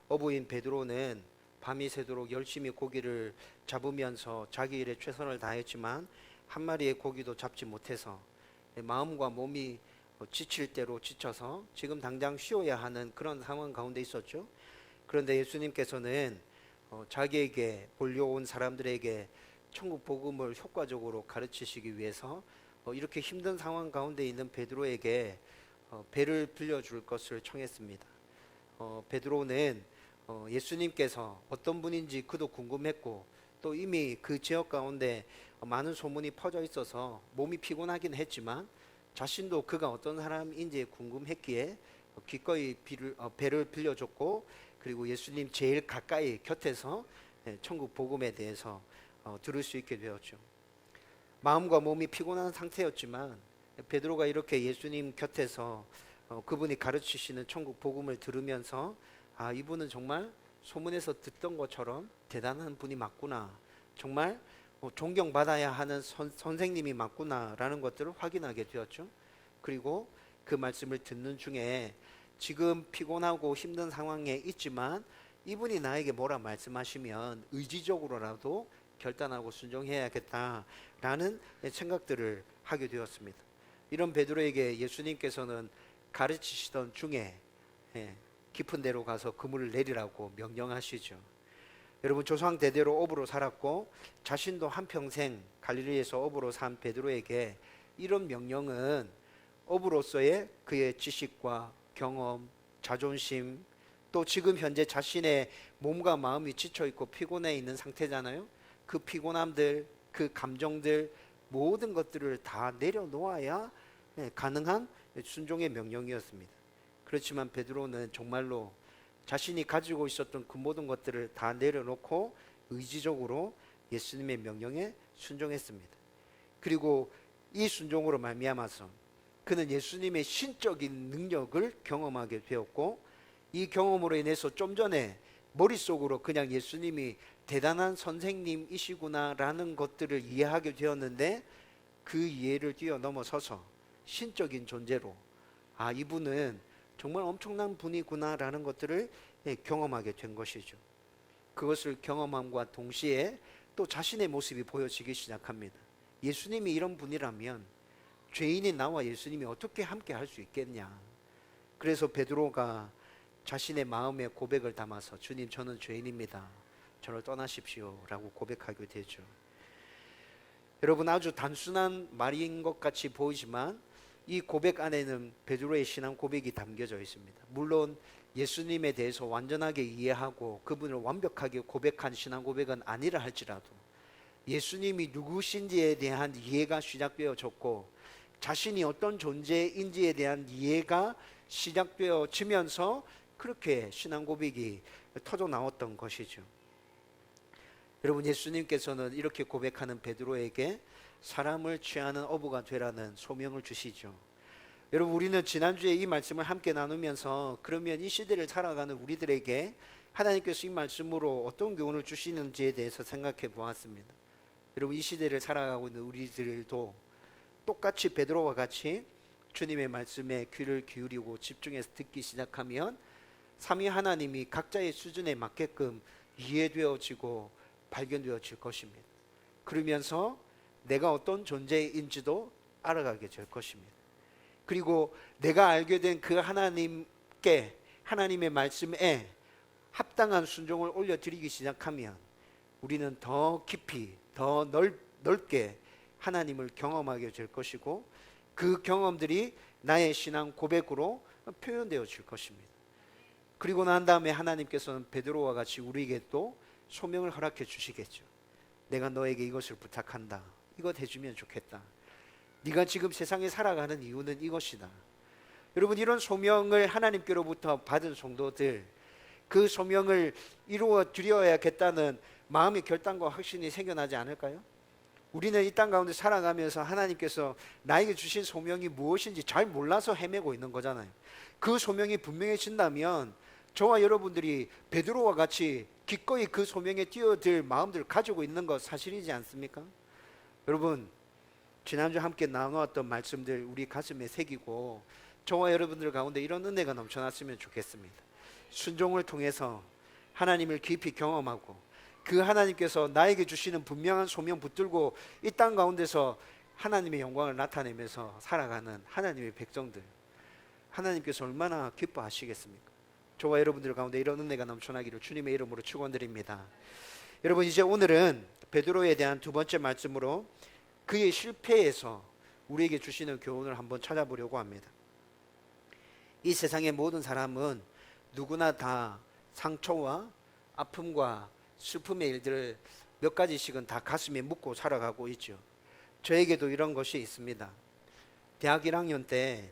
어부인 베드로는 밤이 새도록 열심히 고기를 잡으면서 자기 일에 최선을 다했지만 한 마리의 고기도 잡지 못해서 마음과 몸이 지칠 대로 지쳐서 지금 당장 쉬어야 하는 그런 상황 가운데 있었죠. 그런데 예수님께서는 자기에게 몰려온 사람들에게 천국 복음을 효과적으로 가르치시기 위해서 이렇게 힘든 상황 가운데 있는 베드로에게 배를 빌려줄 것을 청했습니다. 베드로는 예수님께서 어떤 분인지 그도 궁금했고 또 이미 그 지역 가운데 많은 소문이 퍼져 있어서 몸이 피곤하긴 했지만 자신도 그가 어떤 사람인지 궁금했기에 기꺼이 배를 빌려줬고 그리고 예수님 제일 가까이 곁에서 천국 복음에 대해서 들을 수 있게 되었죠. 마음과 몸이 피곤한 상태였지만 베드로가 이렇게 예수님 곁에서 그분이 가르치시는 천국 복음을 들으면서 아, 이분은 정말 소문에서 듣던 것처럼 대단한 분이 맞구나, 정말 존경받아야 하는 선생님이 맞구나 라는 것들을 확인하게 되었죠. 그리고 그 말씀을 듣는 중에 지금 피곤하고 힘든 상황에 있지만 이분이 나에게 뭐라 말씀하시면 의지적으로라도 결단하고 순종해야겠다라는 생각들을 하게 되었습니다. 이런 베드로에게 예수님께서는 가르치시던 중에 깊은 데로 가서 그물을 내리라고 명령하시죠. 여러분, 조상 대대로 어부로 살았고 자신도 한평생 갈릴리에서 어부로 산 베드로에게 이런 명령은 어부로서의 그의 지식과 경험, 자존심, 또 지금 현재 자신의 몸과 마음이 지쳐있고 피곤해 있는 상태잖아요. 그 피곤함들, 그 감정들, 모든 것들을 다 내려놓아야 가능한 순종의 명령이었습니다. 그렇지만 베드로는 정말로 자신이 가지고 있었던 그 모든 것들을 다 내려놓고 의지적으로 예수님의 명령에 순종했습니다. 그리고 이 순종으로 말미암아서 그는 예수님의 신적인 능력을 경험하게 되었고 이 경험으로 인해서 좀 전에 머릿속으로 그냥 예수님이 대단한 선생님이시구나라는 것들을 이해하게 되었는데 그 이해를 뛰어넘어서서 신적인 존재로 아, 이분은 정말 엄청난 분이구나라는 것들을 경험하게 된 것이죠. 그것을 경험함과 동시에 또 자신의 모습이 보여지기 시작합니다. 예수님이 이런 분이라면 죄인인 나와 예수님이 어떻게 함께 할 수 있겠냐. 그래서 베드로가 자신의 마음의 고백을 담아서 주님, 저는 죄인입니다, 저를 떠나십시오 라고 고백하게 되죠. 여러분, 아주 단순한 말인 것 같이 보이지만 이 고백 안에는 베드로의 신앙 고백이 담겨져 있습니다. 물론 예수님에 대해서 완전하게 이해하고 그분을 완벽하게 고백한 신앙 고백은 아니라 할지라도 예수님이 누구신지에 대한 이해가 시작되어졌고 자신이 어떤 존재인지에 대한 이해가 시작되어지면서 그렇게 신앙 고백이 터져 나왔던 것이죠. 여러분, 예수님께서는 이렇게 고백하는 베드로에게 사람을 취하는 어부가 되라는 소명을 주시죠. 여러분, 우리는 지난주에 이 말씀을 함께 나누면서 그러면 이 시대를 살아가는 우리들에게 하나님께서 이 말씀으로 어떤 교훈을 주시는지에 대해서 생각해 보았습니다. 여러분, 이 시대를 살아가고 있는 우리들도 똑같이 베드로와 같이 주님의 말씀에 귀를 기울이고 집중해서 듣기 시작하면 삼위 하나님이 각자의 수준에 맞게끔 이해되어지고 발견되어질 것입니다. 그러면서 내가 어떤 존재인지도 알아가게 될 것입니다. 그리고 내가 알게 된 그 하나님께, 하나님의 말씀에 합당한 순종을 올려드리기 시작하면 우리는 더 깊이, 더 넓게 하나님을 경험하게 될 것이고 그 경험들이 나의 신앙 고백으로 표현되어질 것입니다. 그리고 난 다음에 하나님께서는 베드로와 같이 우리에게 또 소명을 허락해 주시겠죠. 내가 너에게 이것을 부탁한다, 이것 해주면 좋겠다, 네가 지금 세상에 살아가는 이유는 이것이다. 여러분, 이런 소명을 하나님께로부터 받은 성도들, 그 소명을 이루어 드려야겠다는 마음의 결단과 확신이 생겨나지 않을까요? 우리는 이 땅 가운데 살아가면서 하나님께서 나에게 주신 소명이 무엇인지 잘 몰라서 헤매고 있는 거잖아요. 그 소명이 분명해진다면 저와 여러분들이 베드로와 같이 기꺼이 그 소명에 뛰어들 마음들을 가지고 있는 것 사실이지 않습니까? 여러분, 지난주 함께 나누었던 말씀들 우리 가슴에 새기고 저와 여러분들 가운데 이런 은혜가 넘쳐났으면 좋겠습니다. 순종을 통해서 하나님을 깊이 경험하고 그 하나님께서 나에게 주시는 분명한 소명 붙들고 이 땅 가운데서 하나님의 영광을 나타내면서 살아가는 하나님의 백성들, 하나님께서 얼마나 기뻐하시겠습니까? 저와 여러분들 가운데 이런 은혜가 넘쳐나기를 주님의 이름으로 축원드립니다. 여러분, 이제 오늘은 베드로에 대한 두 번째 말씀으로 그의 실패에서 우리에게 주시는 교훈을 한번 찾아보려고 합니다. 이 세상의 모든 사람은 누구나 다 상처와 아픔과 슬픔의 일들을 몇 가지씩은 다 가슴에 묻고 살아가고 있죠. 저에게도 이런 것이 있습니다. 대학 1학년 때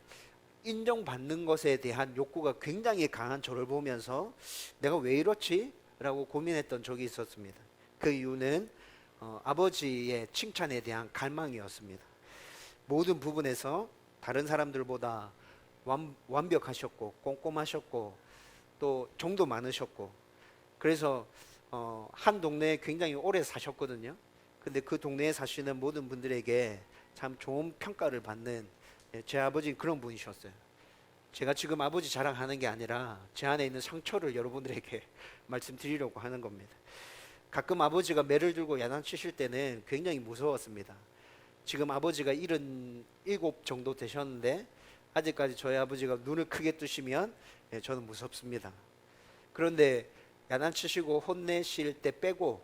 인정받는 것에 대한 욕구가 굉장히 강한 저를 보면서 내가 왜 이렇지? 라고 고민했던 적이 있었습니다. 그 이유는 아버지의 칭찬에 대한 갈망이었습니다. 모든 부분에서 다른 사람들보다 완벽하셨고 꼼꼼하셨고 또 정도 많으셨고, 그래서 한 동네에 굉장히 오래 사셨거든요. 근데 그 동네에 사시는 모든 분들에게 참 좋은 평가를 받는, 제 아버지는 그런 분이셨어요. 제가 지금 아버지 자랑하는 게 아니라 제 안에 있는 상처를 여러분들에게 말씀드리려고 하는 겁니다. 가끔 아버지가 매를 들고 야단치실 때는 굉장히 무서웠습니다. 지금 아버지가 77 정도 되셨는데 아직까지 저희 아버지가 눈을 크게 뜨시면 저는 무섭습니다. 그런데 야단치시고 혼내실 때 빼고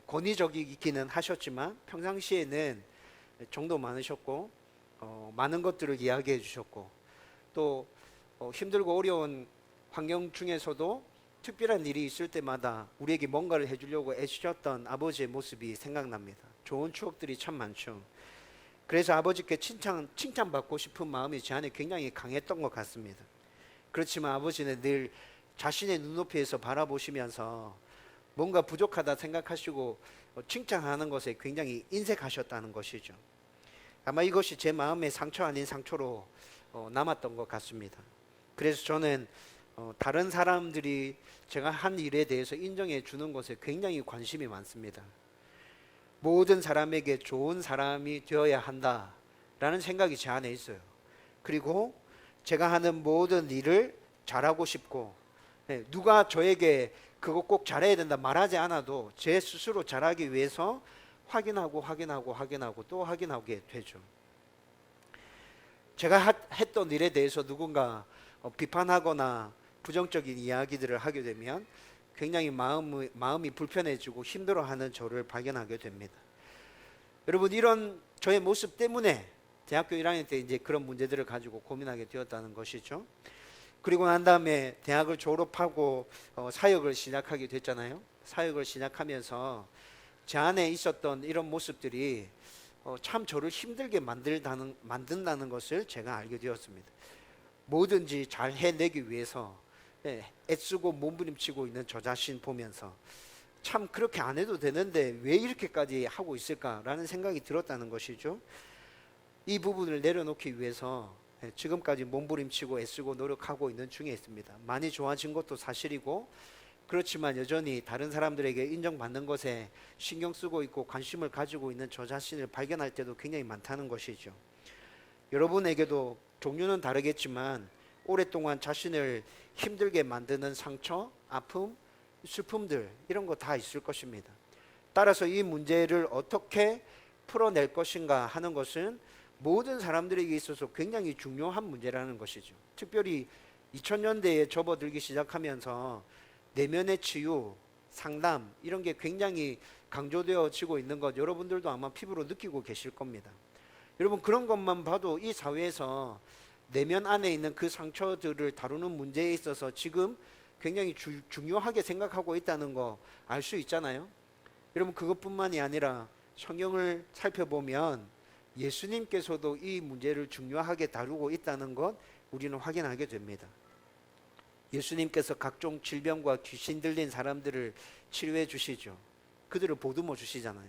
권위적이기는 하셨지만 평상시에는 정도 많으셨고 많은 것들을 이야기해 주셨고, 또 힘들고 어려운 환경 중에서도 특별한 일이 있을 때마다 우리에게 뭔가를 해주려고 애쓰셨던 아버지의 모습이 생각납니다. 좋은 추억들이 참 많죠. 그래서 아버지께 칭찬받고 싶은 마음이 제 안에 굉장히 강했던 것 같습니다. 그렇지만 아버지는 늘 자신의 눈높이에서 바라보시면서 뭔가 부족하다 생각하시고 칭찬하는 것에 굉장히 인색하셨다는 것이죠. 아마 이것이 제 마음의 상처 아닌 상처로 남았던 것 같습니다. 그래서 저는 다른 사람들이 제가 한 일에 대해서 인정해 주는 것에 굉장히 관심이 많습니다. 모든 사람에게 좋은 사람이 되어야 한다라는 생각이 제 안에 있어요. 그리고 제가 하는 모든 일을 잘하고 싶고, 누가 저에게 그거 꼭 잘해야 된다 말하지 않아도 제 스스로 잘하기 위해서 확인하고 또 확인하게 되죠. 제가 했던 일에 대해서 누군가 비판하거나 부정적인 이야기들을 하게 되면 굉장히 마음이 불편해지고 힘들어하는 저를 발견하게 됩니다. 여러분, 이런 저의 모습 때문에 대학교 1학년 때 이제 그런 문제들을 가지고 고민하게 되었다는 것이죠. 그리고 난 다음에 대학을 졸업하고 사역을 시작하게 됐잖아요. 사역을 시작하면서 제 안에 있었던 이런 모습들이 참 저를 힘들게 만든다는 것을 제가 알게 되었습니다. 뭐든지 잘 해내기 위해서 애쓰고 몸부림치고 있는 저 자신 보면서 참 그렇게 안 해도 되는데 왜 이렇게까지 하고 있을까라는 생각이 들었다는 것이죠. 이 부분을 내려놓기 위해서 지금까지 몸부림치고 애쓰고 노력하고 있는 중에 있습니다. 많이 좋아진 것도 사실이고, 그렇지만 여전히 다른 사람들에게 인정받는 것에 신경 쓰고 있고 관심을 가지고 있는 저 자신을 발견할 때도 굉장히 많다는 것이죠. 여러분에게도 종류는 다르겠지만 오랫동안 자신을 힘들게 만드는 상처, 아픔, 슬픔들, 이런 거 다 있을 것입니다. 따라서 이 문제를 어떻게 풀어낼 것인가 하는 것은 모든 사람들에게 있어서 굉장히 중요한 문제라는 것이죠. 특별히 2000년대에 접어들기 시작하면서 내면의 치유, 상담, 이런 게 굉장히 강조되어지고 있는 것 여러분들도 아마 피부로 느끼고 계실 겁니다. 여러분, 그런 것만 봐도 이 사회에서 내면 안에 있는 그 상처들을 다루는 문제에 있어서 지금 굉장히 중요하게 생각하고 있다는 거 알 수 있잖아요. 여러분, 그것뿐만이 아니라 성경을 살펴보면 예수님께서도 이 문제를 중요하게 다루고 있다는 것 우리는 확인하게 됩니다. 예수님께서 각종 질병과 귀신 들린 사람들을 치료해 주시죠. 그들을 보듬어 주시잖아요.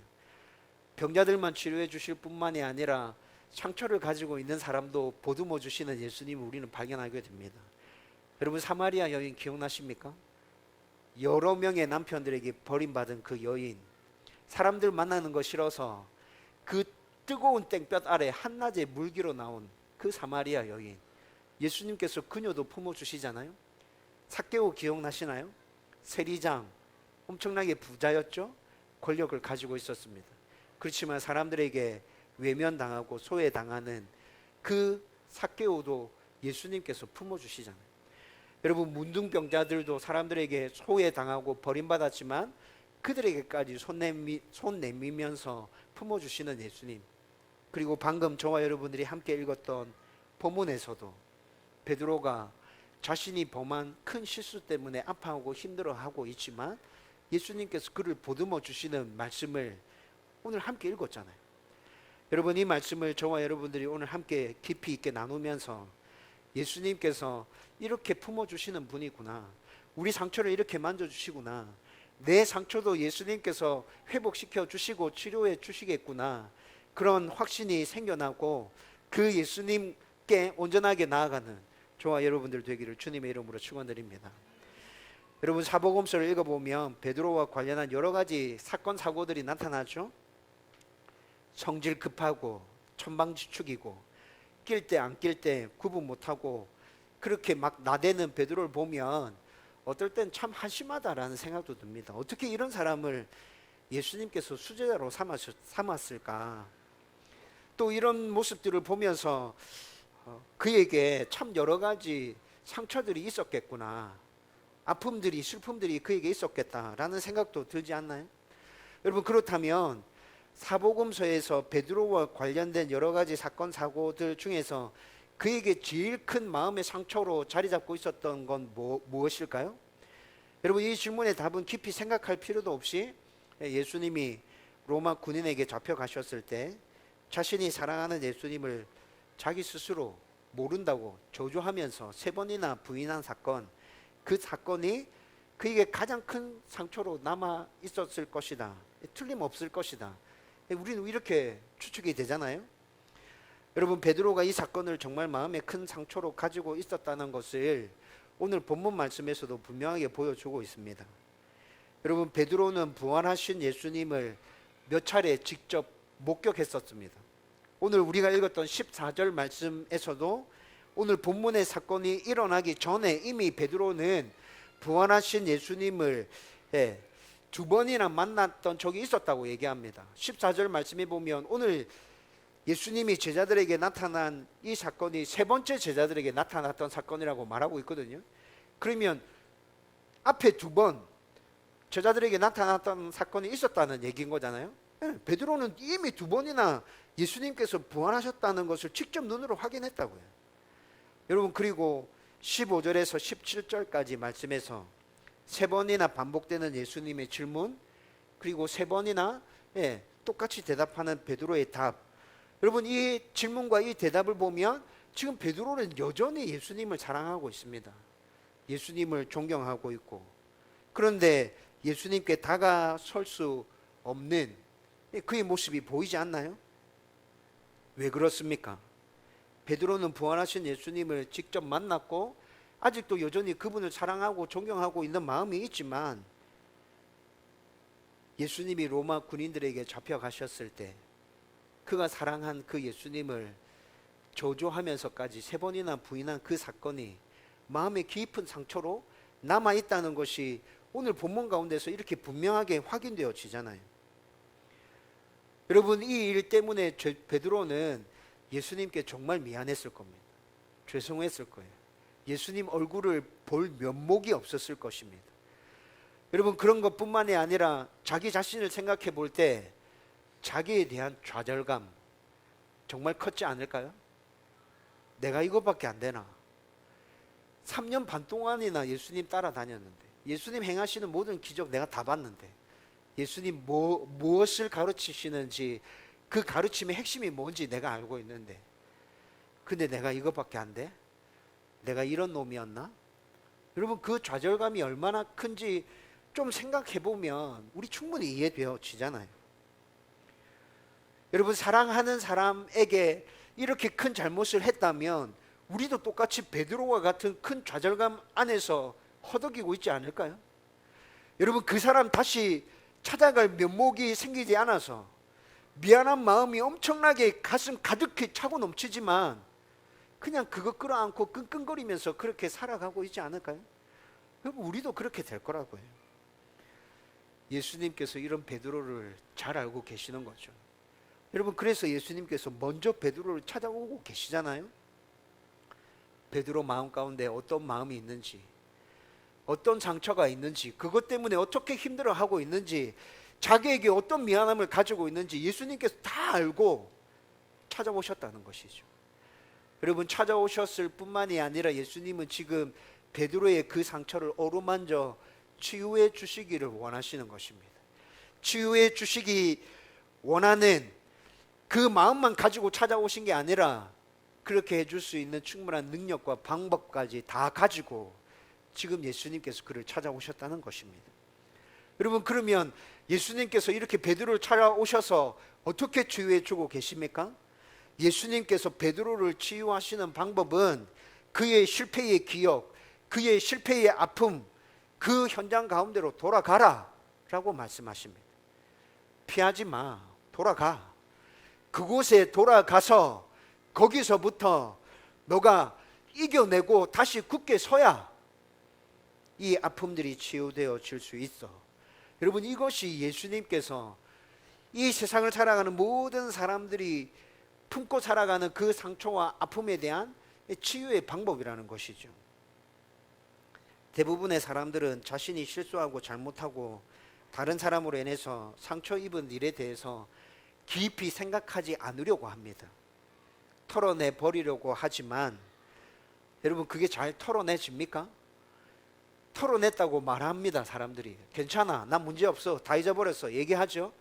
병자들만 치료해 주실 뿐만이 아니라 상처를 가지고 있는 사람도 보듬어 주시는 예수님을 우리는 발견하게 됩니다. 여러분, 사마리아 여인 기억나십니까? 여러 명의 남편들에게 버림받은 그 여인, 사람들 만나는 거 싫어서 그 뜨거운 땡볕 아래 한낮에 물기로 나온 그 사마리아 여인, 예수님께서 그녀도 품어주시잖아요. 삭개오 기억나시나요? 세리장, 엄청나게 부자였죠. 권력을 가지고 있었습니다. 그렇지만 사람들에게 외면당하고 소외당하는 그 삭개오도 예수님께서 품어주시잖아요. 여러분, 문둥병자들도 사람들에게 소외당하고 버림받았지만 그들에게까지 손 내미면서 품어주시는 예수님. 그리고 방금 저와 여러분들이 함께 읽었던 본문에서도 베드로가 자신이 범한 큰 실수 때문에 아파하고 힘들어하고 있지만 예수님께서 그를 보듬어 주시는 말씀을 오늘 함께 읽었잖아요. 여러분, 이 말씀을 저와 여러분들이 오늘 함께 깊이 있게 나누면서 예수님께서 이렇게 품어주시는 분이구나, 우리 상처를 이렇게 만져주시구나, 내 상처도 예수님께서 회복시켜 주시고 치료해 주시겠구나, 그런 확신이 생겨나고 그 예수님께 온전하게 나아가는 저와 여러분들 되기를 주님의 이름으로 축원드립니다. 여러분, 사복음서를 읽어보면 베드로와 관련한 여러 가지 사건 사고들이 나타나죠. 성질 급하고 천방지축이고 낄 때 안 낄 때 구분 못하고 그렇게 막 나대는 베드로를 보면 어떨 땐 참 한심하다라는 생각도 듭니다. 어떻게 이런 사람을 예수님께서 수제자로 삼았을까? 또 이런 모습들을 보면서 그에게 참 여러 가지 상처들이 있었겠구나, 아픔들이, 슬픔들이 그에게 있었겠다라는 생각도 들지 않나요? 여러분, 그렇다면 사복음서에서 베드로와 관련된 여러 가지 사건 사고들 중에서 그에게 제일 큰 마음의 상처로 자리 잡고 있었던 건 무엇일까요? 여러분, 이 질문의 답은 깊이 생각할 필요도 없이 예수님이 로마 군인에게 잡혀가셨을 때 자신이 사랑하는 예수님을 자기 스스로 모른다고 저주하면서 3번이나 부인한 사건, 그 사건이 그에게 가장 큰 상처로 남아 있었을 것이다, 틀림없을 것이다, 우리는 이렇게 추측이 되잖아요. 여러분, 베드로가 이 사건을 정말 마음에 큰 상처로 가지고 있었다는 것을 오늘 본문 말씀에서도 분명하게 보여주고 있습니다. 여러분, 베드로는 부활하신 예수님을 몇 차례 직접 목격했었습니다. 오늘 우리가 읽었던 14절 말씀에서도 오늘 본문의 사건이 일어나기 전에 이미 베드로는 부활하신 예수님을 2번이나 만났던 적이 있었다고 얘기합니다. 14절 말씀에 보면 오늘 예수님이 제자들에게 나타난 이 사건이 3번째 제자들에게 나타났던 사건이라고 말하고 있거든요. 그러면 앞에 2번 제자들에게 나타났던 사건이 있었다는 얘기인 거잖아요. 베드로는 이미 2번이나 예수님께서 부활하셨다는 것을 직접 눈으로 확인했다고요. 여러분, 그리고 15절에서 17절까지 말씀에서 3번이나 반복되는 예수님의 질문, 그리고 3번이나 똑같이 대답하는 베드로의 답. 여러분, 이 질문과 이 대답을 보면 지금 베드로는 여전히 예수님을 사랑하고 있습니다. 예수님을 존경하고 있고, 그런데 예수님께 다가설 수 없는 그의 모습이 보이지 않나요? 왜 그렇습니까? 베드로는 부활하신 예수님을 직접 만났고 아직도 여전히 그분을 사랑하고 존경하고 있는 마음이 있지만 예수님이 로마 군인들에게 잡혀가셨을 때 그가 사랑한 그 예수님을 저주하면서까지 3번이나 부인한 그 사건이 마음의 깊은 상처로 남아있다는 것이 오늘 본문 가운데서 이렇게 분명하게 확인되어지잖아요. 여러분, 이 일 때문에 베드로는 예수님께 정말 미안했을 겁니다. 죄송했을 거예요. 예수님 얼굴을 볼 면목이 없었을 것입니다. 여러분, 그런 것뿐만이 아니라 자기 자신을 생각해 볼 때 자기에 대한 좌절감 정말 컸지 않을까요? 내가 이것밖에 안 되나? 3년 반 동안이나 예수님 따라다녔는데, 예수님 행하시는 모든 기적 내가 다 봤는데, 예수님 무엇을 가르치시는지 그 가르침의 핵심이 뭔지 내가 알고 있는데, 근데 내가 이것밖에 안 돼? 내가 이런 놈이었나? 여러분, 그 좌절감이 얼마나 큰지 좀 생각해 보면 우리 충분히 이해되어지잖아요. 여러분, 사랑하는 사람에게 이렇게 큰 잘못을 했다면 우리도 똑같이 베드로와 같은 큰 좌절감 안에서 허덕이고 있지 않을까요? 여러분, 그 사람 다시 찾아갈 면목이 생기지 않아서 미안한 마음이 엄청나게 가슴 가득히 차고 넘치지만 그냥 그거 끌어안고 끙끙거리면서 그렇게 살아가고 있지 않을까요? 여러분, 우리도 그렇게 될 거라고요. 예수님께서 이런 베드로를 잘 알고 계시는 거죠. 여러분, 그래서 예수님께서 먼저 베드로를 찾아오고 계시잖아요. 베드로 마음 가운데 어떤 마음이 있는지, 어떤 상처가 있는지, 그것 때문에 어떻게 힘들어하고 있는지, 자기에게 어떤 미안함을 가지고 있는지 예수님께서 다 알고 찾아오셨다는 것이죠. 여러분, 찾아오셨을 뿐만이 아니라 예수님은 지금 베드로의 그 상처를 어루만져 치유해 주시기를 원하시는 것입니다. 치유해 주시기 원하는 그 마음만 가지고 찾아오신 게 아니라 그렇게 해줄 수 있는 충분한 능력과 방법까지 다 가지고 지금 예수님께서 그를 찾아오셨다는 것입니다. 여러분, 그러면 예수님께서 이렇게 베드로를 찾아오셔서 어떻게 치유해 주고 계십니까? 예수님께서 베드로를 치유하시는 방법은 그의 실패의 기억, 그의 실패의 아픔, 그 현장 가운데로 돌아가라 라고 말씀하십니다. 피하지 마, 돌아가. 그곳에 돌아가서 거기서부터 너가 이겨내고 다시 굳게 서야 이 아픔들이 치유되어질 수 있어. 여러분, 이것이 예수님께서 이 세상을 살아가는 모든 사람들이 품고 살아가는 그 상처와 아픔에 대한 치유의 방법이라는 것이죠. 대부분의 사람들은 자신이 실수하고 잘못하고 다른 사람으로 인해서 상처 입은 일에 대해서 깊이 생각하지 않으려고 합니다. 털어내 버리려고 하지만 여러분, 그게 잘 털어내집니까? 털어냈다고 말합니다. 사람들이 괜찮아, 난 문제없어, 다 잊어버렸어 얘기하죠.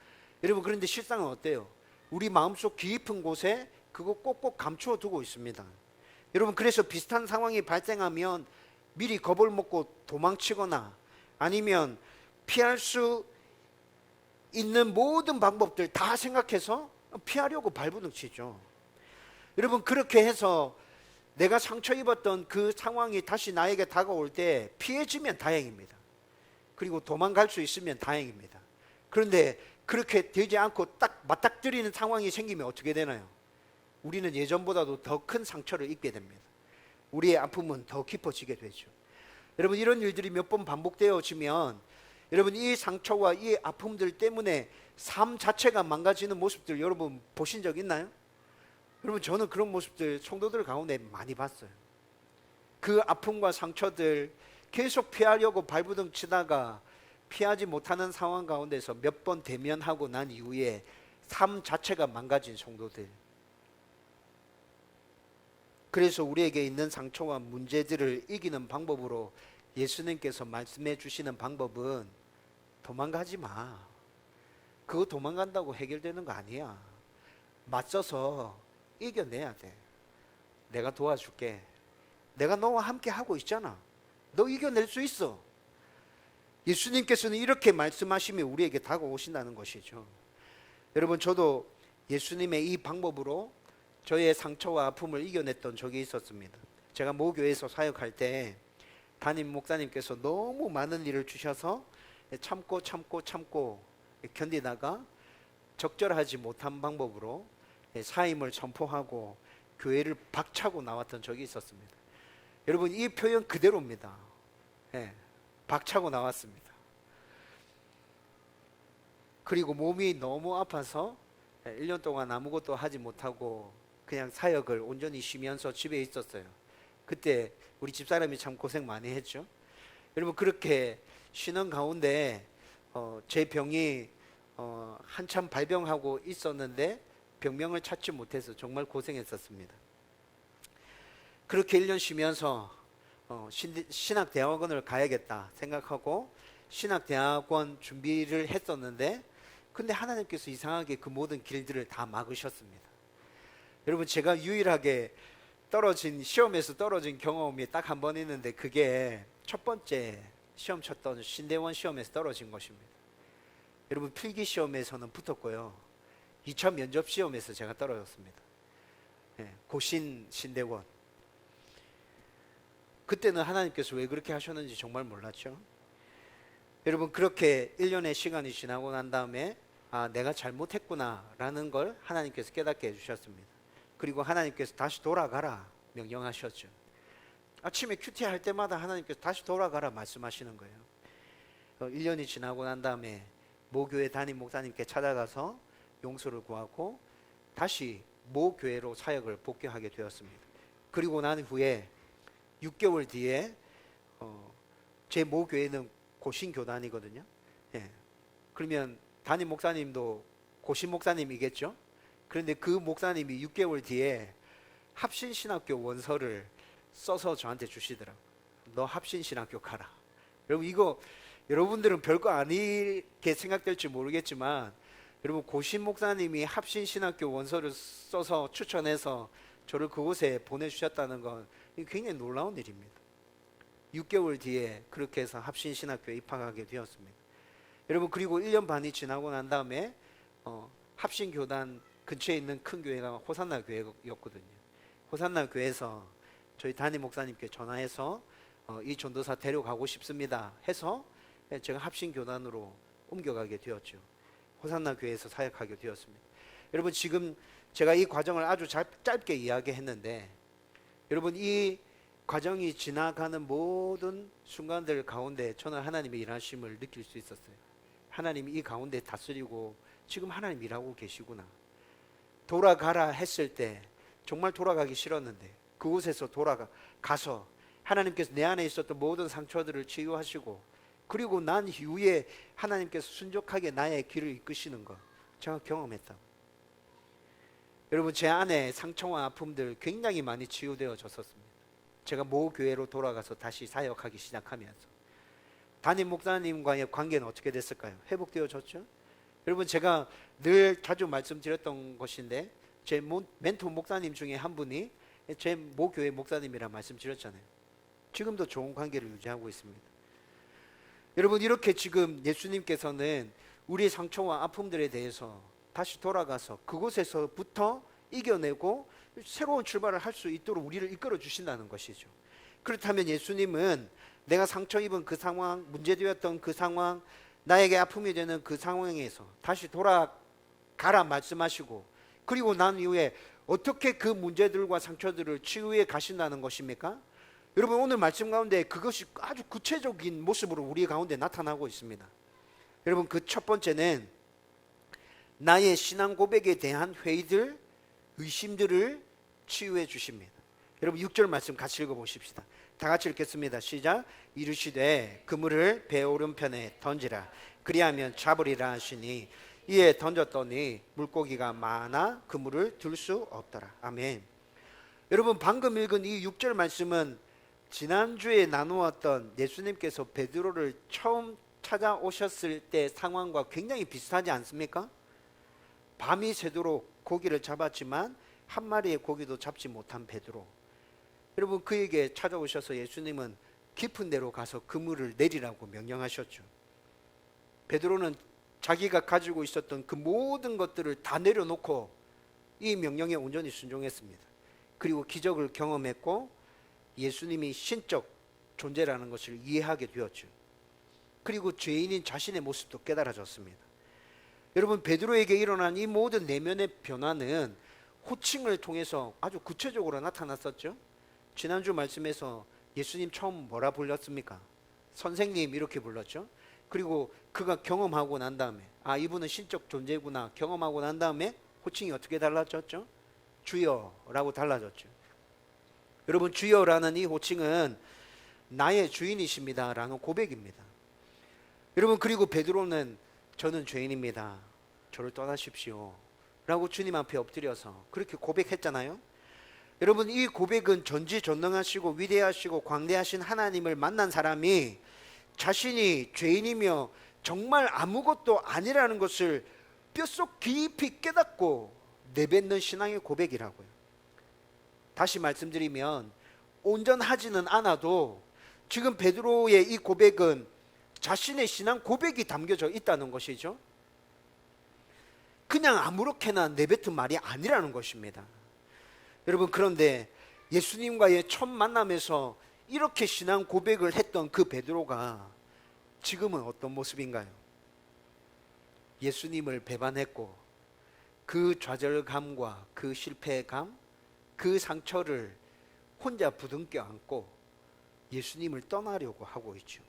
여러분, 그런데 실상은 어때요? 우리 마음속 깊은 곳에 그거 꼭꼭 감추어 두고 있습니다. 여러분, 그래서 비슷한 상황이 발생하면 미리 겁을 먹고 도망치거나 아니면 피할 수 있는 모든 방법들 다 생각해서 피하려고 발버둥치죠. 여러분, 그렇게 해서 내가 상처 입었던 그 상황이 다시 나에게 다가올 때 피해지면 다행입니다. 그리고 도망갈 수 있으면 다행입니다. 그런데 그렇게 되지 않고 딱 맞닥뜨리는 상황이 생기면 어떻게 되나요? 우리는 예전보다도 더 큰 상처를 입게 됩니다. 우리의 아픔은 더 깊어지게 되죠. 여러분, 이런 일들이 몇 번 반복되어지면 여러분, 이 상처와 이 아픔들 때문에 삶 자체가 망가지는 모습들 여러분 보신 적 있나요? 여러분, 저는 그런 모습들 성도들 가운데 많이 봤어요. 그 아픔과 상처들 계속 피하려고 발부둥 치다가 피하지 못하는 상황 가운데서 몇 번 대면하고 난 이후에 삶 자체가 망가진 성도들. 그래서 우리에게 있는 상처와 문제들을 이기는 방법으로 예수님께서 말씀해 주시는 방법은 도망가지 마. 그거 도망간다고 해결되는 거 아니야. 맞서서 이겨내야 돼. 내가 도와줄게. 내가 너와 함께 하고 있잖아. 너 이겨낼 수 있어. 예수님께서는 이렇게 말씀하시며 우리에게 다가오신다는 것이죠. 여러분, 저도 예수님의 이 방법으로 저의 상처와 아픔을 이겨냈던 적이 있었습니다. 제가 모교에서 사역할 때 담임 목사님께서 너무 많은 일을 주셔서 참고 견디다가 적절하지 못한 방법으로 사임을 선포하고 교회를 박차고 나왔던 적이 있었습니다. 여러분, 이 표현 그대로입니다. 박차고 나왔습니다. 그리고 몸이 너무 아파서 1년 동안 아무것도 하지 못하고 그냥 사역을 온전히 쉬면서 집에 있었어요. 그때 우리 집사람이 참 고생 많이 했죠. 여러분, 그렇게 쉬는 가운데 제 병이 한참 발병하고 있었는데 병명을 찾지 못해서 정말 고생했었습니다. 그렇게 1년 쉬면서 신학대학원을 가야겠다 생각하고 신학대학원 준비를 했었는데, 근데 하나님께서 이상하게 그 모든 길들을 다 막으셨습니다. 여러분, 제가 유일하게 시험에서 떨어진 경험이 딱 한 번 있는데, 그게 첫 번째 시험 쳤던 신대원 시험에서 떨어진 것입니다. 여러분, 필기 시험에서는 붙었고요, 2차 면접 시험에서 제가 떨어졌습니다. 고신 신대원. 그때는 하나님께서 왜 그렇게 하셨는지 정말 몰랐죠. 여러분, 그렇게 1년의 시간이 지나고 난 다음에 내가 잘못했구나 라는 걸 하나님께서 깨닫게 해주셨습니다. 그리고 하나님께서 다시 돌아가라 명령하셨죠. 아침에 큐티 할 때마다 하나님께서 다시 돌아가라 말씀하시는 거예요. 1년이 지나고 난 다음에 모교회 담임 목사님께 찾아가서 용서를 구하고 다시 모교회로 사역을 복귀하게 되었습니다. 그리고 난 후에 6개월 뒤에 제 모교회는 고신교단이거든요. 예. 그러면 담임 목사님도 고신 목사님이겠죠. 그런데 그 목사님이 6개월 뒤에 합신신학교 원서를 써서 저한테 주시더라고요. 너 합신신학교 가라. 여러분, 이거 여러분들은 별거 아니게 생각될지 모르겠지만, 여러분, 고신 목사님이 합신신학교 원서를 써서 추천해서 저를 그곳에 보내주셨다는 건 굉장히 놀라운 일입니다. 6개월 뒤에 그렇게 해서 합신신학교에 입학하게 되었습니다. 여러분, 그리고 1년 반이 지나고 난 다음에 합신교단 근처에 있는 큰 교회가 호산나 교회였거든요. 호산나 교회에서 저희 담임 목사님께 전화해서 이 전도사 데려가고 싶습니다 해서 제가 합신교단으로 옮겨가게 되었죠. 호산나 교회에서 사역하게 되었습니다. 여러분, 지금 제가 이 과정을 아주 짧게 이야기했는데, 여러분, 이 과정이 지나가는 모든 순간들 가운데 저는 하나님의 일하심을 느낄 수 있었어요. 하나님이 이 가운데 다스리고 지금 하나님 일하고 계시구나. 돌아가라 했을 때 정말 돌아가기 싫었는데 그곳에서 돌아가서 하나님께서 내 안에 있었던 모든 상처들을 치유하시고, 그리고 난 이후에 하나님께서 순종하게 나의 길을 이끄시는 것 제가 경험했다. 여러분, 제 안에 상처와 아픔들 굉장히 많이 치유되어졌었습니다. 제가 모 교회로 돌아가서 다시 사역하기 시작하면서 담임 목사님과의 관계는 어떻게 됐을까요? 회복되어졌죠? 여러분, 제가 늘 자주 말씀드렸던 것인데, 제 멘토 목사님 중에 한 분이 제 모교회 목사님이라 말씀드렸잖아요. 지금도 좋은 관계를 유지하고 있습니다. 여러분, 이렇게 지금 예수님께서는 우리의 상처와 아픔들에 대해서 다시 돌아가서 그곳에서부터 이겨내고 새로운 출발을 할 수 있도록 우리를 이끌어 주신다는 것이죠. 그렇다면 예수님은 내가 상처 입은 그 상황, 문제되었던 그 상황, 나에게 아픔이 되는 그 상황에서 다시 돌아가라 말씀하시고, 그리고 난 이후에 어떻게 그 문제들과 상처들을 치유해 가신다는 것입니까? 여러분, 오늘 말씀 가운데 그것이 아주 구체적인 모습으로 우리 가운데 나타나고 있습니다. 여러분, 그 첫 번째는 나의 신앙 고백에 대한 회의들, 의심들을 치유해 주십니다. 여러분, 6절 말씀 같이 읽어보십시다. 다 같이 읽겠습니다. 시작. 이르시되 그물을 배 오른편에 던지라. 그리하면 잡으리라 하시니 이에 던졌더니 물고기가 많아 그물을 들 수 없더라. 아멘. 여러분, 방금 읽은 이 6절 말씀은 지난주에 나누었던 예수님께서 베드로를 처음 찾아오셨을 때 상황과 굉장히 비슷하지 않습니까? 밤이 새도록 고기를 잡았지만 한 마리의 고기도 잡지 못한 베드로. 여러분, 그에게 찾아오셔서 예수님은 깊은 데로 가서 그물을 내리라고 명령하셨죠. 베드로는 자기가 가지고 있었던 그 모든 것들을 다 내려놓고 이 명령에 온전히 순종했습니다. 그리고 기적을 경험했고 예수님이 신적 존재라는 것을 이해하게 되었죠. 그리고 죄인인 자신의 모습도 깨달아졌습니다. 여러분, 베드로에게 일어난 이 모든 내면의 변화는 호칭을 통해서 아주 구체적으로 나타났었죠. 지난주 말씀에서 예수님 처음 뭐라 불렀습니까? 선생님 이렇게 불렀죠. 그리고 그가 경험하고 난 다음에 이분은 신적 존재구나 경험하고 난 다음에 호칭이 어떻게 달라졌죠? 주여라고 달라졌죠. 여러분, 주여라는 이 호칭은 나의 주인이십니다 라는 고백입니다. 여러분, 그리고 베드로는 저는 죄인입니다, 저를 떠나십시오 라고 주님 앞에 엎드려서 그렇게 고백했잖아요. 여러분, 이 고백은 전지전능하시고 위대하시고 광대하신 하나님을 만난 사람이 자신이 죄인이며 정말 아무것도 아니라는 것을 뼛속 깊이 깨닫고 내뱉는 신앙의 고백이라고요. 다시 말씀드리면 온전하지는 않아도 지금 베드로의 이 고백은 자신의 신앙 고백이 담겨져 있다는 것이죠. 그냥 아무렇게나 내뱉은 말이 아니라는 것입니다. 여러분, 그런데 예수님과의 첫 만남에서 이렇게 신앙 고백을 했던 그 베드로가 지금은 어떤 모습인가요? 예수님을 배반했고 그 좌절감과 그 실패감, 그 상처를 혼자 부둥켜 안고 예수님을 떠나려고 하고 있죠.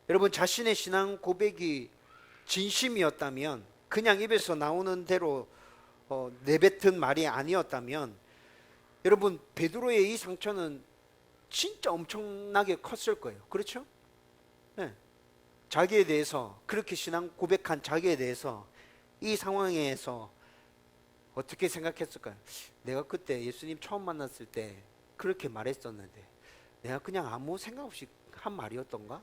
여러분, 자신의 신앙 고백이 진심이었다면, 그냥 입에서 나오는 대로 내뱉은 말이 아니었다면, 여러분, 베드로의 이 상처는 진짜 엄청나게 컸을 거예요. 그렇죠? 네. 자기에 대해서, 그렇게 신앙 고백한 자기에 대해서 이 상황에서 어떻게 생각했을까요? 내가 그때 예수님 처음 만났을 때 그렇게 말했었는데 내가 그냥 아무 생각 없이 한 말이었던가?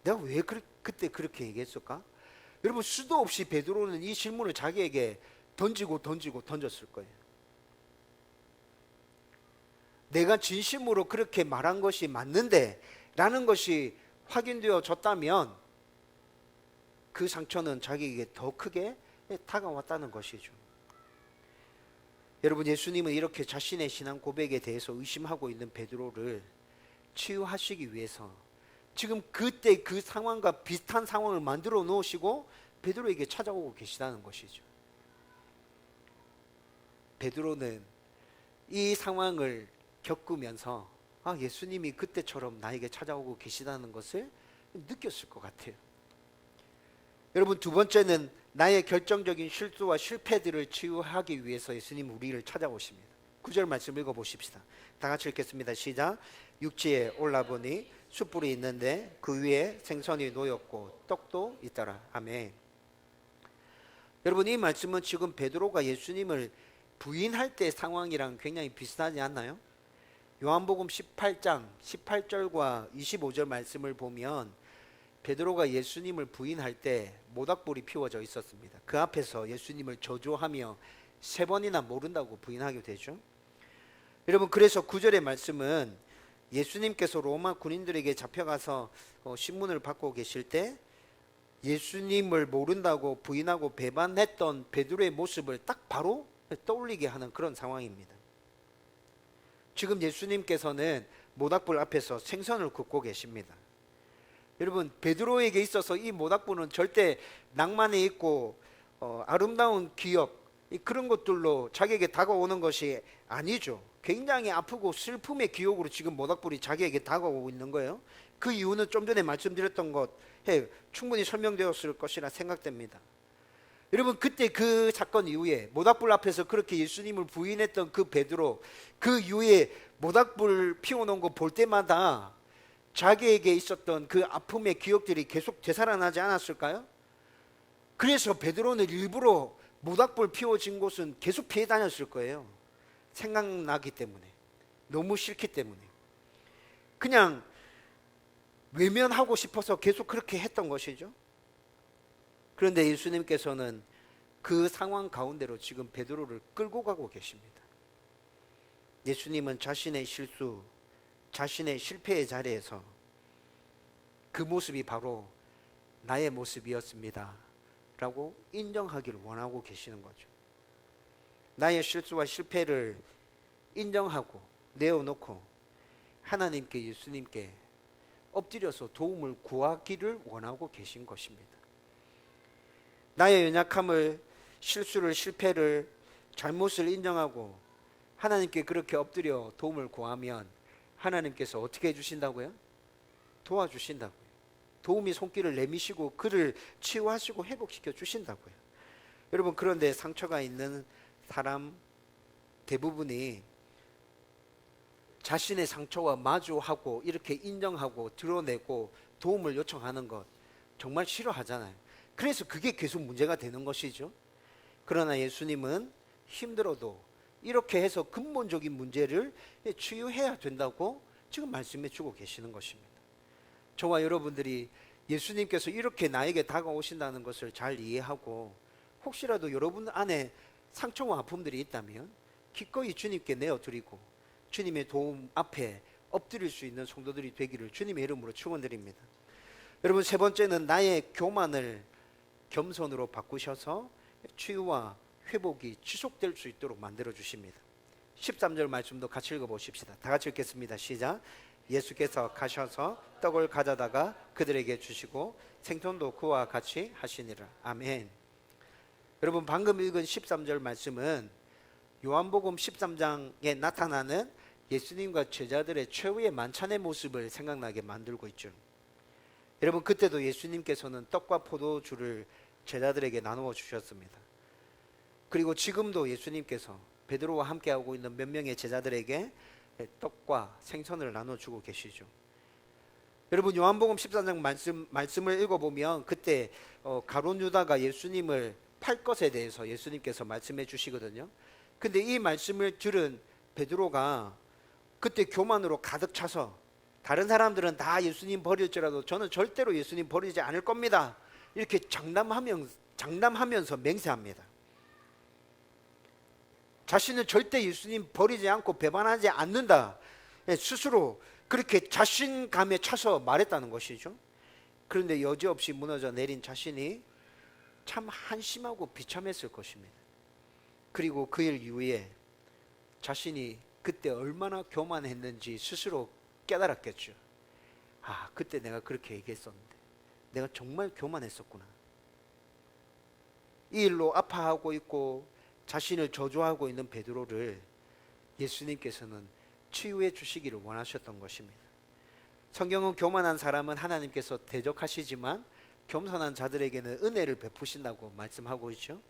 내가 왜 그때 그렇게 얘기했을까? 여러분, 수도 없이 베드로는 이 질문을 자기에게 던졌을 거예요. 내가 진심으로 그렇게 말한 것이 맞는데 라는 것이 확인되어졌다면 그 상처는 자기에게 더 크게 다가왔다는 것이죠. 여러분, 예수님은 이렇게 자신의 신앙 고백에 대해서 의심하고 있는 베드로를 치유하시기 위해서 지금 그때 그 상황과 비슷한 상황을 만들어 놓으시고 베드로에게 찾아오고 계시다는 것이죠. 베드로는 이 상황을 겪으면서 예수님이 그때처럼 나에게 찾아오고 계시다는 것을 느꼈을 것 같아요. 여러분, 두 번째는 나의 결정적인 실수와 실패들을 치유하기 위해서 예수님 우리를 찾아오십니다. 9절 말씀 읽어보십시다. 다 같이 읽겠습니다. 시작. 육지에 올라보니 숯불이 있는데 그 위에 생선이 놓였고 떡도 있더라. 아멘. 여러분, 이 말씀은 지금 베드로가 예수님을 부인할 때 상황이랑 굉장히 비슷하지 않나요? 요한복음 18장 18절과 25절 말씀을 보면 베드로가 예수님을 부인할 때 모닥불이 피워져 있었습니다. 그 앞에서 예수님을 저주하며 3번이나 모른다고 부인하게 되죠. 여러분, 그래서 9절의 말씀은 예수님께서 로마 군인들에게 잡혀가서 신문을 받고 계실 때 예수님을 모른다고 부인하고 배반했던 베드로의 모습을 딱 바로 떠올리게 하는 그런 상황입니다. 지금 예수님께서는 모닥불 앞에서 생선을 굽고 계십니다. 여러분, 베드로에게 있어서 이 모닥불은 절대 낭만이 있고 아름다운 기억, 그런 것들로 자기에게 다가오는 것이 아니죠. 굉장히 아프고 슬픔의 기억으로 지금 모닥불이 자기에게 다가오고 있는 거예요. 그 이유는 좀 전에 말씀드렸던 것에 충분히 설명되었을 것이라 생각됩니다. 여러분, 그때 그 사건 이후에 모닥불 앞에서 그렇게 예수님을 부인했던 그 베드로, 그 이후에 모닥불 피워놓은 거 볼 때마다 자기에게 있었던 그 아픔의 기억들이 계속 되살아나지 않았을까요? 그래서 베드로는 일부러 모닥불 피워진 곳은 계속 피해 다녔을 거예요. 생각나기 때문에, 너무 싫기 때문에 그냥 외면하고 싶어서 계속 그렇게 했던 것이죠. 그런데 예수님께서는 그 상황 가운데로 지금 베드로를 끌고 가고 계십니다. 예수님은 자신의 실수, 자신의 실패의 자리에서 그 모습이 바로 나의 모습이었습니다 라고 인정하기를 원하고 계시는 거죠. 나의 실수와 실패를 인정하고 내어놓고 하나님께, 예수님께 엎드려서 도움을 구하기를 원하고 계신 것입니다. 나의 연약함을, 실수를, 실패를, 잘못을 인정하고 하나님께 그렇게 엎드려 도움을 구하면 하나님께서 어떻게 해주신다고요? 도와주신다고요. 도움이 손길을 내미시고 그를 치유하시고 회복시켜 주신다고요. 여러분, 그런데 상처가 있는 사람 대부분이 자신의 상처와 마주하고 이렇게 인정하고 드러내고 도움을 요청하는 것 정말 싫어하잖아요. 그래서 그게 계속 문제가 되는 것이죠. 그러나 예수님은 힘들어도 이렇게 해서 근본적인 문제를 치유해야 된다고 지금 말씀해 주고 계시는 것입니다. 저와 여러분들이 예수님께서 이렇게 나에게 다가오신다는 것을 잘 이해하고 혹시라도 여러분 안에 상처와 아픔들이 있다면 기꺼이 주님께 내어드리고 주님의 도움 앞에 엎드릴 수 있는 성도들이 되기를 주님의 이름으로 축원드립니다. 여러분, 세 번째는 나의 교만을 겸손으로 바꾸셔서 치유와 회복이 지속될 수 있도록 만들어 주십니다. 13절 말씀도 같이 읽어보십시다. 다 같이 읽겠습니다. 시작. 예수께서 가셔서 떡을 가져다가 그들에게 주시고 생선도 그와 같이 하시니라. 아멘. 여러분, 방금 읽은 13절 말씀은 요한복음 13장에 나타나는 예수님과 제자들의 최후의 만찬의 모습을 생각나게 만들고 있죠. 여러분, 그때도 예수님께서는 떡과 포도주를 제자들에게 나누어 주셨습니다. 그리고 지금도 예수님께서 베드로와 함께하고 있는 몇 명의 제자들에게 떡과 생선을 나눠주고 계시죠. 여러분, 요한복음 14장 말씀을 읽어보면 그때 가룟 유다가 예수님을 팔 것에 대해서 예수님께서 말씀해 주시거든요. 근데 이 말씀을 들은 베드로가 그때 교만으로 가득 차서 다른 사람들은 다 예수님 버릴지라도 저는 절대로 예수님 버리지 않을 겁니다, 이렇게 장담하면서 맹세합니다. 자신은 절대 예수님 버리지 않고 배반하지 않는다, 스스로 그렇게 자신감에 차서 말했다는 것이죠. 그런데 여지없이 무너져 내린 자신이 참 한심하고 비참했을 것입니다. 그리고 그 일 이후에 자신이 그때 얼마나 교만했는지 스스로 깨달았겠죠. 아, 그때 내가 그렇게 얘기했었는데 내가 정말 교만했었구나. 이 일로 아파하고 있고 자신을 저주하고 있는 베드로를 예수님께서는 치유해 주시기를 원하셨던 것입니다. 성경은 교만한 사람은 하나님께서 대적하시지만 겸손한 자들에게는 은혜를 베푸신다고 말씀하고 있죠.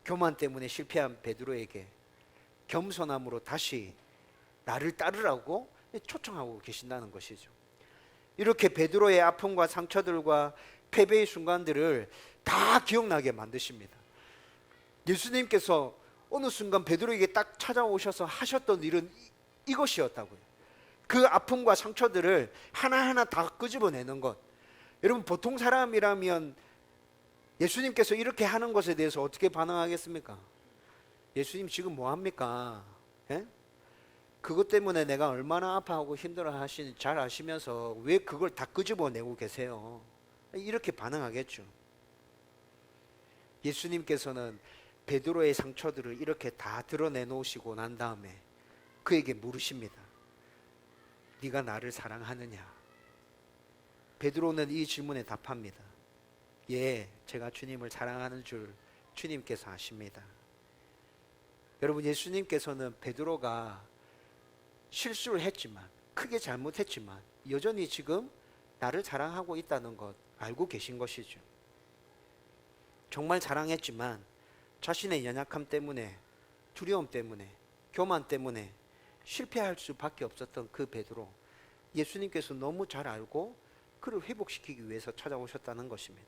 교만 때문에 실패한 베드로에게 겸손함으로 다시 나를 따르라고 초청하고 계신다는 것이죠. 이렇게 베드로의 아픔과 상처들과 패배의 순간들을 다 기억나게 만드십니다. 예수님께서 어느 순간 베드로에게 딱 찾아오셔서 하셨던 일은 이것이었다고요. 그 아픔과 상처들을 하나하나 다 끄집어내는 것. 여러분, 보통 사람이라면 예수님께서 이렇게 하는 것에 대해서 어떻게 반응하겠습니까? 예수님 지금 뭐 합니까? 예? 그것 때문에 내가 얼마나 아파하고 힘들어 하시는지 잘 아시면서 왜 그걸 다 끄집어내고 계세요? 이렇게 반응하겠죠. 예수님께서는 베드로의 상처들을 이렇게 다 드러내놓으시고 난 다음에 그에게 물으십니다. 네가 나를 사랑하느냐? 베드로는 이 질문에 답합니다. 예, 제가 주님을 사랑하는 줄 주님께서 아십니다. 여러분, 예수님께서는 베드로가 실수를 했지만, 크게 잘못했지만 여전히 지금 나를 사랑하고 있다는 것 알고 계신 것이죠. 정말 사랑했지만 자신의 연약함 때문에, 두려움 때문에, 교만 때문에 실패할 수밖에 없었던 그 베드로, 예수님께서 너무 잘 알고 그를 회복시키기 위해서 찾아오셨다는 것입니다.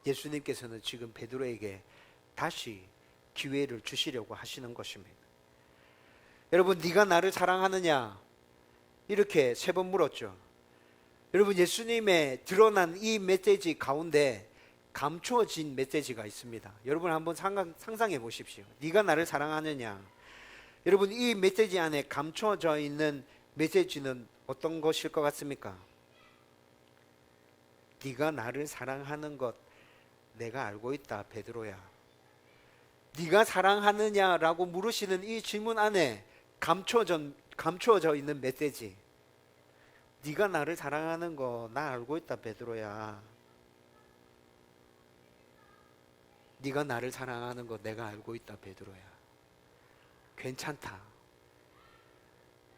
예수님께서는 지금 베드로에게 다시 기회를 주시려고 하시는 것입니다. 여러분, 네가 나를 사랑하느냐? 이렇게 3번 물었죠. 여러분, 예수님의 드러난 이 메시지 가운데 감추어진 메시지가 있습니다. 여러분, 한번 상상해 보십시오. 네가 나를 사랑하느냐? 여러분, 이 메시지 안에 감추어져 있는 메시지는 어떤 것일 것 같습니까? 네가 나를 사랑하는 것 내가 알고 있다, 베드로야. 네가 사랑하느냐라고 물으시는 이 질문 안에 감추어져 있는 메시지, 네가 나를 사랑하는 거 나 알고 있다, 베드로야. 네가 나를 사랑하는 거 내가 알고 있다, 베드로야. 괜찮다.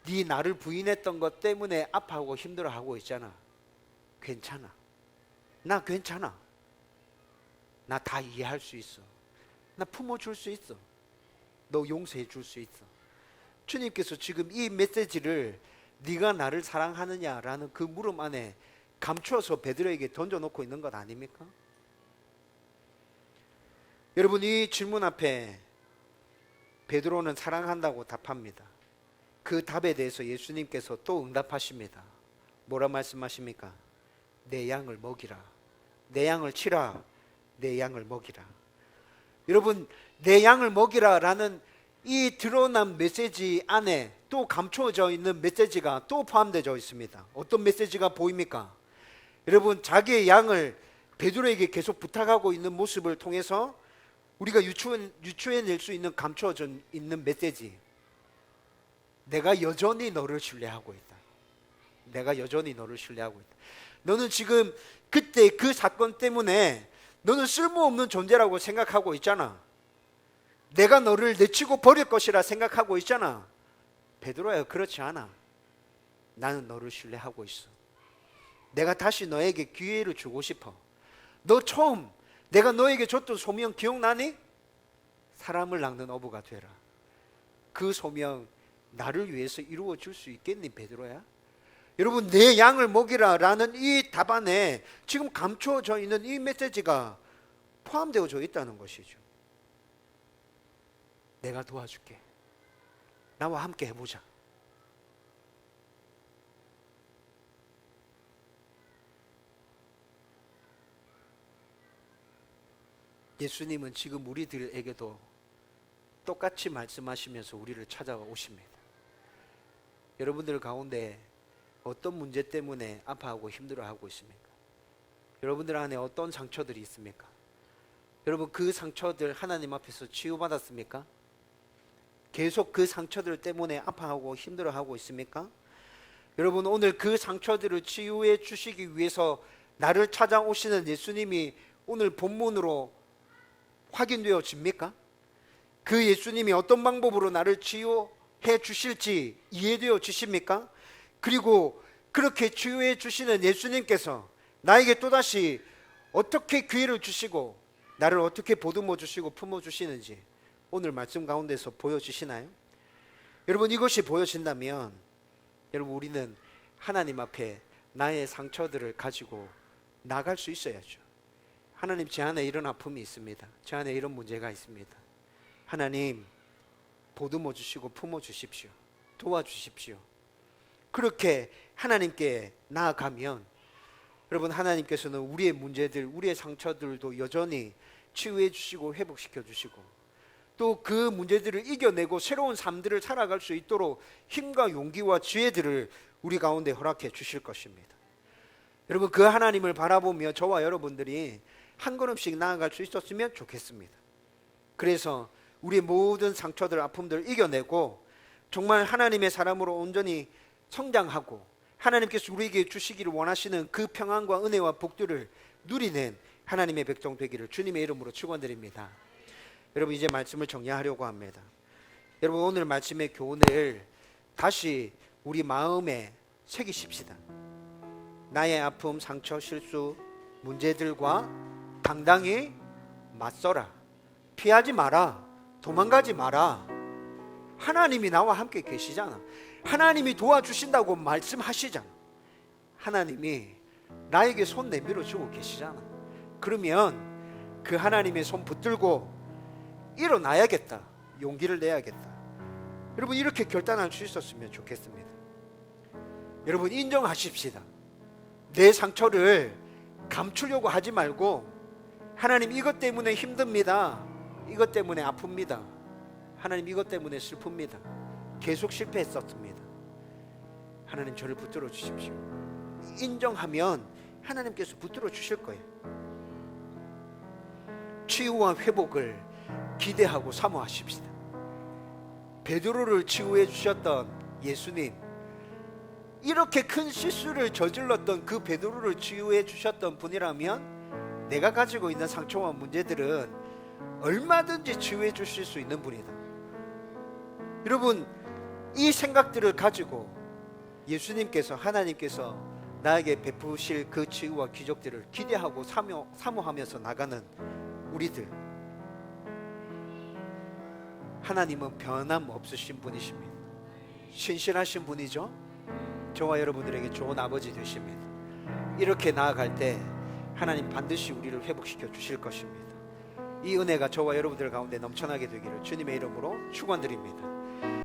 네 나를 부인했던 것 때문에 아파하고 힘들어하고 있잖아. 괜찮아. 나 괜찮아. 나 다 이해할 수 있어. 나 품어줄 수 있어. 너 용서해 줄 수 있어. 주님께서 지금 이 메시지를 네가 나를 사랑하느냐라는 그 물음 안에 감추어서 베드로에게 던져놓고 있는 것 아닙니까? 여러분, 이 질문 앞에 베드로는 사랑한다고 답합니다. 그 답에 대해서 예수님께서 또 응답하십니다. 뭐라 말씀하십니까? 내 양을 먹이라. 내 양을 치라. 내 양을 먹이라. 여러분, 내 양을 먹이라 라는 이 드러난 메시지 안에 또 감추어져 있는 메시지가 또 포함되어 있습니다. 어떤 메시지가 보입니까? 여러분, 자기의 양을 베드로에게 계속 부탁하고 있는 모습을 통해서 우리가 유추해낼 수 있는 감추어져 있는 메시지, 내가 여전히 너를 신뢰하고 있다. 내가 여전히 너를 신뢰하고 있다. 너는 지금 그때 그 사건 때문에 너는 쓸모없는 존재라고 생각하고 있잖아. 내가 너를 내치고 버릴 것이라 생각하고 있잖아. 베드로야, 그렇지 않아. 나는 너를 신뢰하고 있어. 내가 다시 너에게 기회를 주고 싶어. 너 처음 내가 너에게 줬던 소명 기억나니? 사람을 낚는 어부가 되라. 그 소명 나를 위해서 이루어 줄 수 있겠니, 베드로야? 여러분, 내 양을 먹이라 라는 이 답안에 지금 감춰져 있는 이 메시지가 포함되어져 있다는 것이죠. 내가 도와줄게. 나와 함께 해보자. 예수님은 지금 우리들에게도 똑같이 말씀하시면서 우리를 찾아오십니다. 여러분들 가운데 어떤 문제 때문에 아파하고 힘들어하고 있습니까? 여러분들 안에 어떤 상처들이 있습니까? 여러분, 그 상처들 하나님 앞에서 치유받았습니까? 계속 그 상처들 때문에 아파하고 힘들어하고 있습니까? 여러분, 오늘 그 상처들을 치유해 주시기 위해서 나를 찾아오시는 예수님이 오늘 본문으로 확인되어집니까? 그 예수님이 어떤 방법으로 나를 치유해 주실지 이해되어 지십니까? 그리고 그렇게 치유해 주시는 예수님께서 나에게 또다시 어떻게 기회를 주시고 나를 어떻게 보듬어 주시고 품어 주시는지 오늘 말씀 가운데서 보여주시나요? 여러분, 이것이 보여진다면 여러분, 우리는 하나님 앞에 나의 상처들을 가지고 나갈 수 있어야죠. 하나님, 제 안에 이런 아픔이 있습니다. 제 안에 이런 문제가 있습니다. 하나님, 보듬어 주시고 품어 주십시오. 도와주십시오. 그렇게 하나님께 나아가면 여러분, 하나님께서는 우리의 문제들, 우리의 상처들도 여전히 치유해 주시고 회복시켜 주시고 또 그 문제들을 이겨내고 새로운 삶들을 살아갈 수 있도록 힘과 용기와 지혜들을 우리 가운데 허락해 주실 것입니다. 여러분, 그 하나님을 바라보며 저와 여러분들이 한 걸음씩 나아갈 수 있었으면 좋겠습니다. 그래서 우리의 모든 상처들, 아픔들을 이겨내고 정말 하나님의 사람으로 온전히 성장하고 하나님께서 우리에게 주시기를 원하시는 그 평안과 은혜와 복들을 누리는 하나님의 백성 되기를 주님의 이름으로 축원드립니다. 여러분, 이제 말씀을 정리하려고 합니다. 여러분, 오늘 말씀의 교훈을 다시 우리 마음에 새기십시다. 나의 아픔, 상처, 실수, 문제들과 당당히 맞서라. 피하지 마라. 도망가지 마라. 하나님이 나와 함께 계시잖아. 하나님이 도와주신다고 말씀하시잖아. 하나님이 나에게 손 내밀어 주고 계시잖아. 그러면 그 하나님의 손 붙들고 일어나야겠다. 용기를 내야겠다. 여러분, 이렇게 결단할 수 있었으면 좋겠습니다. 여러분, 인정하십시다. 내 상처를 감추려고 하지 말고 하나님, 이것 때문에 힘듭니다. 이것 때문에 아픕니다. 하나님, 이것 때문에 슬픕니다. 계속 실패했었습니다. 하나님, 저를 붙들어 주십시오. 인정하면 하나님께서 붙들어 주실 거예요. 치유와 회복을 기대하고 사모하십시다. 베드로를 치유해 주셨던 예수님, 이렇게 큰 실수를 저질렀던 그 베드로를 치유해 주셨던 분이라면 내가 가지고 있는 상처와 문제들은 얼마든지 치유해 주실 수 있는 분이다. 여러분, 이 생각들을 가지고 예수님께서, 하나님께서 나에게 베푸실 그 치유와 기적들을 기대하고 사모하면서 나가는 우리들, 하나님은 변함없으신 분이십니다. 신실하신 분이죠. 저와 여러분들에게 좋은 아버지 되십니다. 이렇게 나아갈 때 하나님 반드시 우리를 회복시켜 주실 것입니다. 이 은혜가 저와 여러분들 가운데 넘쳐나게 되기를 주님의 이름으로 축원드립니다.